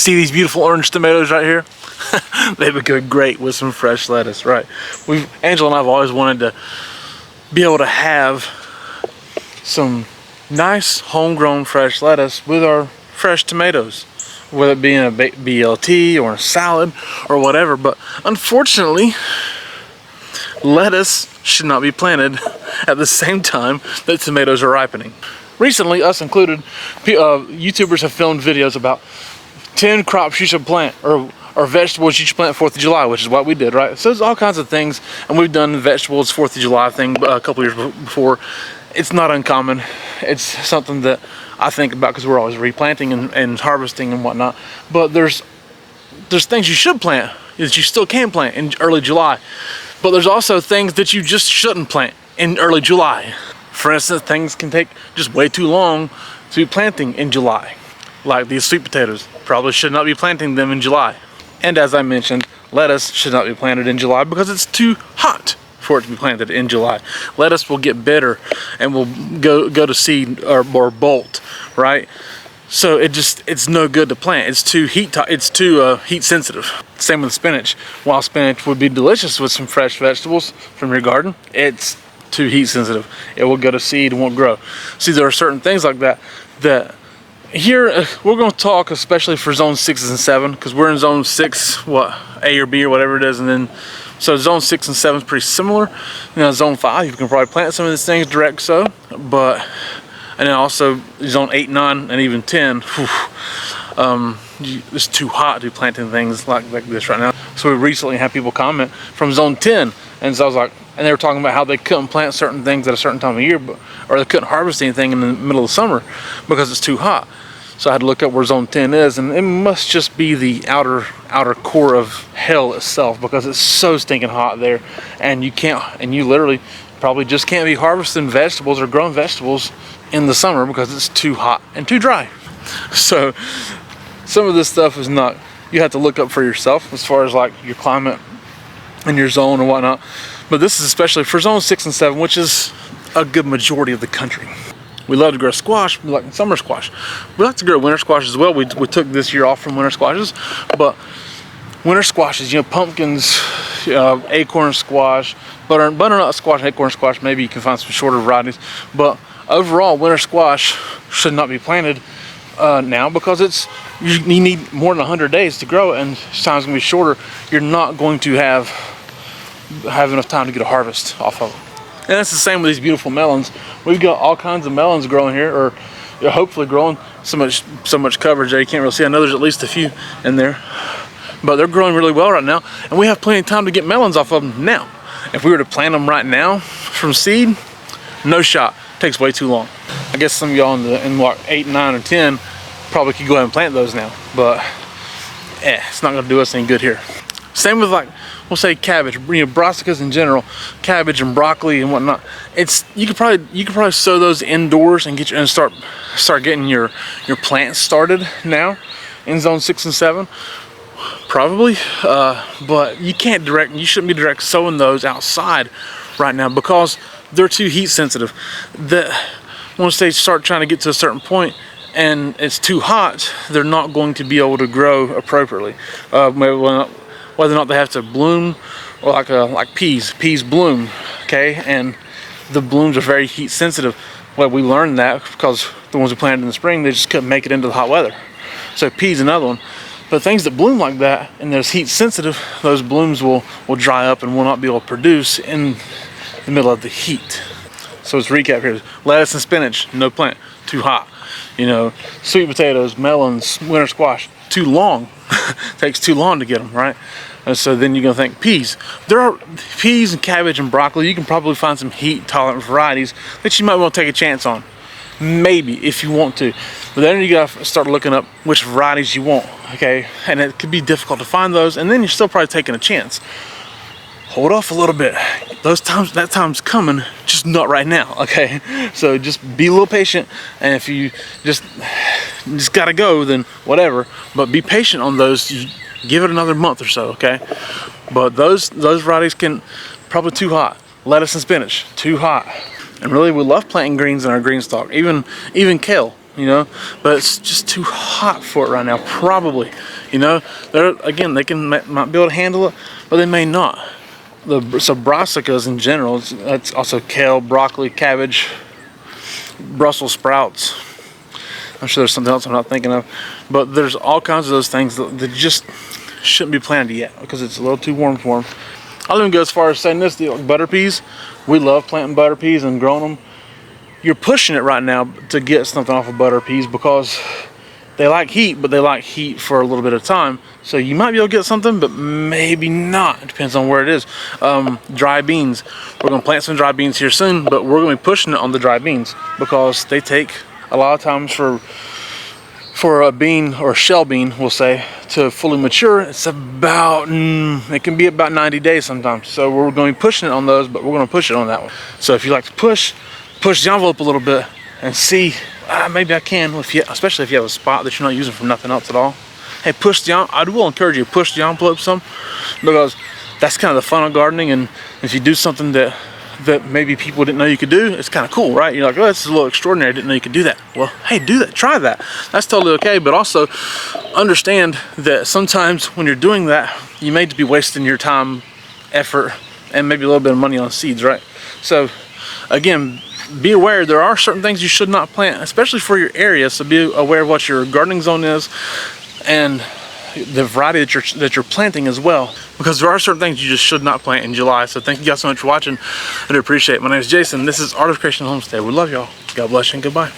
see these beautiful orange tomatoes right here? They would go great with some fresh lettuce, right? Angela and I have always wanted to be able to have some nice homegrown fresh lettuce with our fresh tomatoes, whether it be in a BLT or a salad or whatever. But unfortunately, lettuce should not be planted at the same time that tomatoes are ripening. Recently, us included, YouTubers have filmed videos about 10 crops you should plant, or vegetables you should plant 4th of July, which is what we did, right? So there's all kinds of things, and we've done vegetables 4th of July thing a couple years before. It's not uncommon. It's something that I think about because we're always replanting and harvesting and whatnot. But there's things you should plant that you still can plant in early July. But there's also things that you just shouldn't plant in early July. For instance, things can take just way too long to be planting in July. Like these sweet potatoes, probably should not be planting them in July. And as I mentioned, lettuce should not be planted in July because it's too hot for it to be planted in July. Lettuce will get bitter and will go to seed or bolt, right? So it's no good to plant. It's too heat sensitive. Same with spinach. While spinach would be delicious with some fresh vegetables from your garden, it's too heat sensitive. It will go to seed and won't grow. See, there are certain things like that here we're going to talk especially for zone 6 and 7, because we're in zone 6, what, A or B or whatever it is, and then so zone 6 and 7 is pretty similar. You know, zone 5 you can probably plant some of these things direct sow, but and then also zone 8, 9, and even 10, it's too hot to be planting things like this right now. So we recently had people comment from zone 10, and so I was like, and they were talking about how they couldn't plant certain things at a certain time of year, or they couldn't harvest anything in the middle of summer because it's too hot. So I had to look up where zone 10 is, and it must just be the outer core of hell itself, because it's so stinking hot there, and you literally probably just can't be harvesting vegetables or growing vegetables in the summer because it's too hot and too dry. So some of this stuff is not, you have to look up for yourself as far as like your climate and your zone and whatnot. But this is especially for zone 6 and 7, which is a good majority of the country. We love to grow squash. We like summer squash. We like to grow winter squash as well. We took this year off from winter squashes, but winter squashes, you know, pumpkins, acorn squash, butternut squash, acorn squash. Maybe you can find some shorter varieties, but overall, winter squash should not be planted now, because you need more than 100 days to grow it, and time's gonna be shorter. You're not going to have enough time to get a harvest off of them. And that's the same with these beautiful melons. We've got all kinds of melons growing here, or hopefully growing. So much coverage there you can't really see. I know there's at least a few in there, but they're growing really well right now, and we have plenty of time to get melons off of them now. If we were to plant them right now from seed, no shot. It takes way too long. I guess some of y'all in what, 8, 9, or 10 probably could go ahead and plant those now, but it's not going to do us any good here. Same with, like, we'll say cabbage, you know, brassicas in general, cabbage and broccoli and whatnot. You could probably sow those indoors and start getting your plants started now in zone 6 and 7, probably. But you shouldn't be direct sowing those outside right now because they're too heat sensitive. Once they start trying to get to a certain point and it's too hot, they're not going to be able to grow appropriately. Whether or not they have to bloom, or like peas bloom, okay, and the blooms are very heat sensitive. Well, we learned that because the ones we planted in the spring, they just couldn't make it into the hot weather. So peas, another one. But things that bloom like that and there's heat sensitive, those blooms will dry up and will not be able to produce in the middle of the heat. So let's recap here. Lettuce and spinach, no plant, too hot. You know, sweet potatoes, melons, winter squash, too long. Takes too long to get them, right? And so then you're gonna think peas. There are peas and cabbage and broccoli. You can probably find some heat tolerant varieties that you might want to take a chance on. Maybe, if you want to. But then you gotta start looking up which varieties you want, okay? And it could be difficult to find those, and then you're still probably taking a chance. Hold off a little bit. That time's coming, just not right now, okay? So just be a little patient, and if you just gotta go, then whatever. But be patient on those. You give it another month or so, okay? But those varieties can probably too hot. Lettuce and spinach, too hot. And really, we love planting greens in our green stalk, even kale, you know. But it's just too hot for it right now, probably. You know, again, they might be able to handle it, but they may not. So brassicas in general, that's also kale, broccoli, cabbage, Brussels sprouts. I'm sure there's something else I'm not thinking of, but there's all kinds of those things that just shouldn't be planted yet because it's a little too warm for them. I'll even go as far as saying this: like butter peas. We love planting butter peas and growing them. You're pushing it right now to get something off of butter peas because they like heat, but they like heat for a little bit of time. So you might be able to get something, but maybe not. It depends on where it is. Dry beans. We're going to plant some dry beans here soon, but we're going to be pushing it on the dry beans because they take a lot of times for a bean or a shell bean, we'll say, to fully mature. It's about, it can be about 90 days sometimes. So we're going to be pushing it on those, but we're going to push it on that one. So if you like to push the envelope a little bit and see, maybe I can, especially if you have a spot that you're not using for nothing else at all. Hey, I will encourage you to push the envelope some, because that's kind of the fun of gardening. And if you do something that maybe people didn't know you could do, it's kind of cool, right? You're like, oh, this is a little extraordinary, I didn't know you could do that. Well, hey, do that, try that. That's totally okay, but also understand that sometimes when you're doing that, you may be wasting your time, effort, and maybe a little bit of money on seeds, right? So again, be aware there are certain things you should not plant, especially for your area. So be aware of what your gardening zone is and the variety that you're planting as well, because there are certain things you just should not plant in July. So thank you guys so much for watching. I do appreciate it. My name is Jason. This is Art of Creation Homestead. We love y'all. God bless you and goodbye.